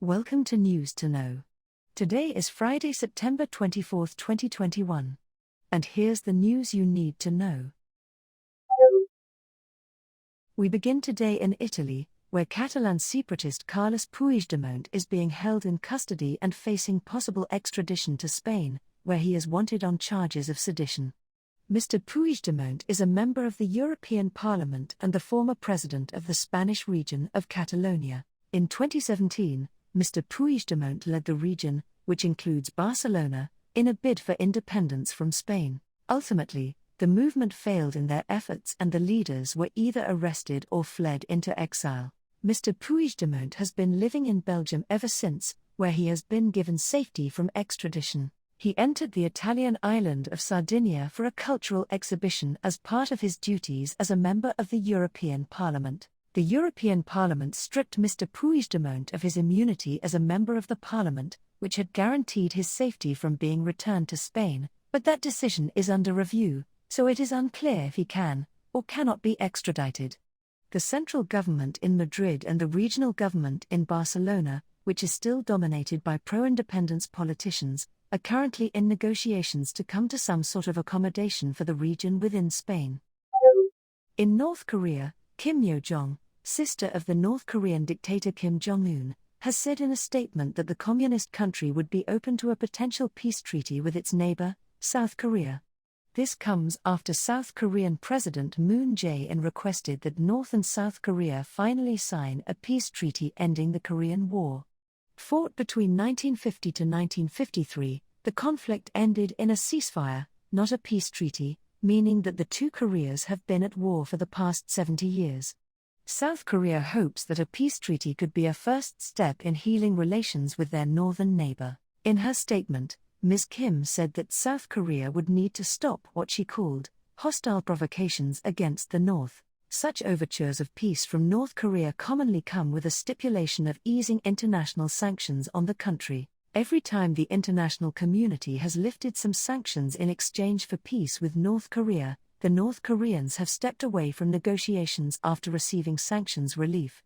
Welcome to News to Know. Today is Friday, September 24, 2021. And here's the news you need to know. We begin today in Italy, where Catalan separatist Carles Puigdemont is being held in custody and facing possible extradition to Spain, where he is wanted on charges of sedition. Mr. Puigdemont is a member of the European Parliament and the former president of the Spanish region of Catalonia. In 2017, Mr. Puigdemont led the region, which includes Barcelona, in a bid for independence from Spain. Ultimately, the movement failed in their efforts and the leaders were either arrested or fled into exile. Mr. Puigdemont has been living in Belgium ever since, where he has been given safety from extradition. He entered the Italian island of Sardinia for a cultural exhibition as part of his duties as a member of the European Parliament. The European Parliament stripped Mr. Puigdemont of his immunity as a member of the Parliament, which had guaranteed his safety from being returned to Spain, but that decision is under review, so it is unclear if he can or cannot be extradited. The central government in Madrid and the regional government in Barcelona, which is still dominated by pro-independence politicians, are currently in negotiations to come to some sort of accommodation for the region within Spain. In North Korea, Kim Yo-jong, sister of the North Korean dictator Kim Jong-un, has said in a statement that the communist country would be open to a potential peace treaty with its neighbor, South Korea. This comes after South Korean President Moon Jae-in requested that North and South Korea finally sign a peace treaty ending the Korean War. Fought between 1950 to 1953, the conflict ended in a ceasefire, not a peace treaty, meaning that the two Koreas have been at war for the past 70 years. South Korea hopes that a peace treaty could be a first step in healing relations with their northern neighbor. In her statement, Ms. Kim said that South Korea would need to stop what she called hostile provocations against the North. Such overtures of peace from North Korea commonly come with a stipulation of easing international sanctions on the country. Every time the international community has lifted some sanctions in exchange for peace with North Korea, the North Koreans have stepped away from negotiations after receiving sanctions relief.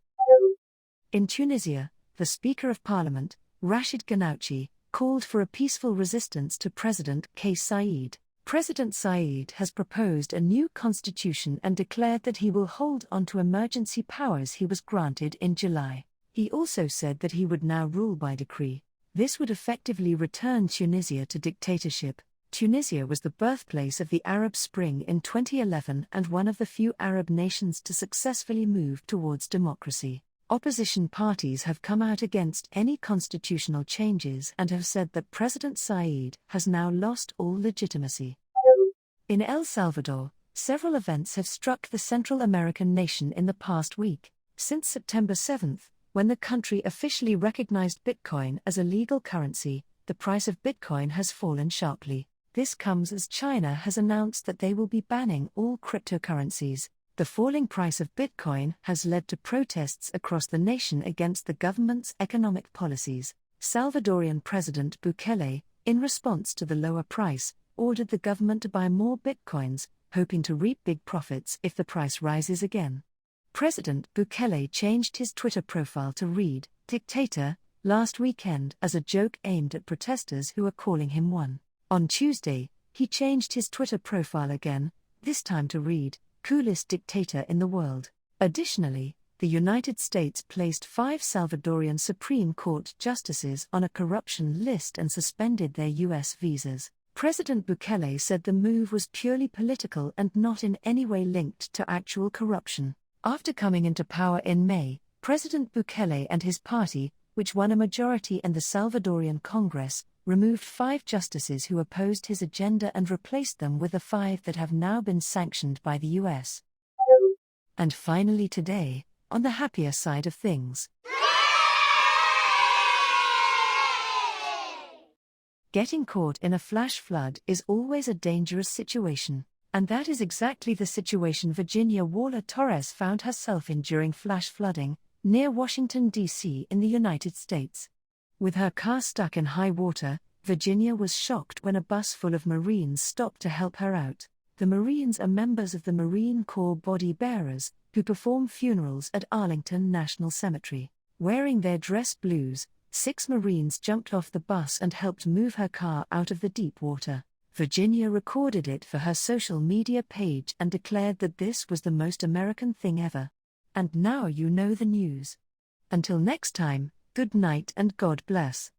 In Tunisia, the Speaker of Parliament, Rachid Ghannouchi, called for a peaceful resistance to President Kais Saied. President Saied has proposed a new constitution and declared that he will hold on to emergency powers he was granted in July. He also said that he would now rule by decree. This would effectively return Tunisia to dictatorship. Tunisia was the birthplace of the Arab Spring in 2011 and one of the few Arab nations to successfully move towards democracy. Opposition parties have come out against any constitutional changes and have said that President Saied has now lost all legitimacy. In El Salvador, several events have struck the Central American nation in the past week. Since September 7, when the country officially recognized Bitcoin as a legal currency, the price of Bitcoin has fallen sharply. This comes as China has announced that they will be banning all cryptocurrencies. The falling price of Bitcoin has led to protests across the nation against the government's economic policies. Salvadorian President Bukele, in response to the lower price, ordered the government to buy more Bitcoins, hoping to reap big profits if the price rises again. President Bukele changed his Twitter profile to read, "Dictator," last weekend as a joke aimed at protesters who are calling him one. On Tuesday, he changed his Twitter profile again, this time to read, "Coolest dictator in the world." Additionally, the United States placed 5 Salvadorian Supreme Court justices on a corruption list and suspended their U.S. visas. President Bukele said the move was purely political and not in any way linked to actual corruption. After coming into power in May, President Bukele and his party, which won a majority in the Salvadorian Congress, removed 5 justices who opposed his agenda and replaced them with the 5 that have now been sanctioned by the US. And finally today, on the happier side of things. Getting caught in a flash flood is always a dangerous situation, and that is exactly the situation Virginia Waller-Torres found herself in during flash flooding, near Washington, D.C. in the United States. With her car stuck in high water, Virginia was shocked when a bus full of Marines stopped to help her out. The Marines are members of the Marine Corps body bearers, who perform funerals at Arlington National Cemetery. Wearing their dress blues, 6 Marines jumped off the bus and helped move her car out of the deep water. Virginia recorded it for her social media page and declared that this was the most American thing ever. And now you know the news. Until next time, good night and God bless.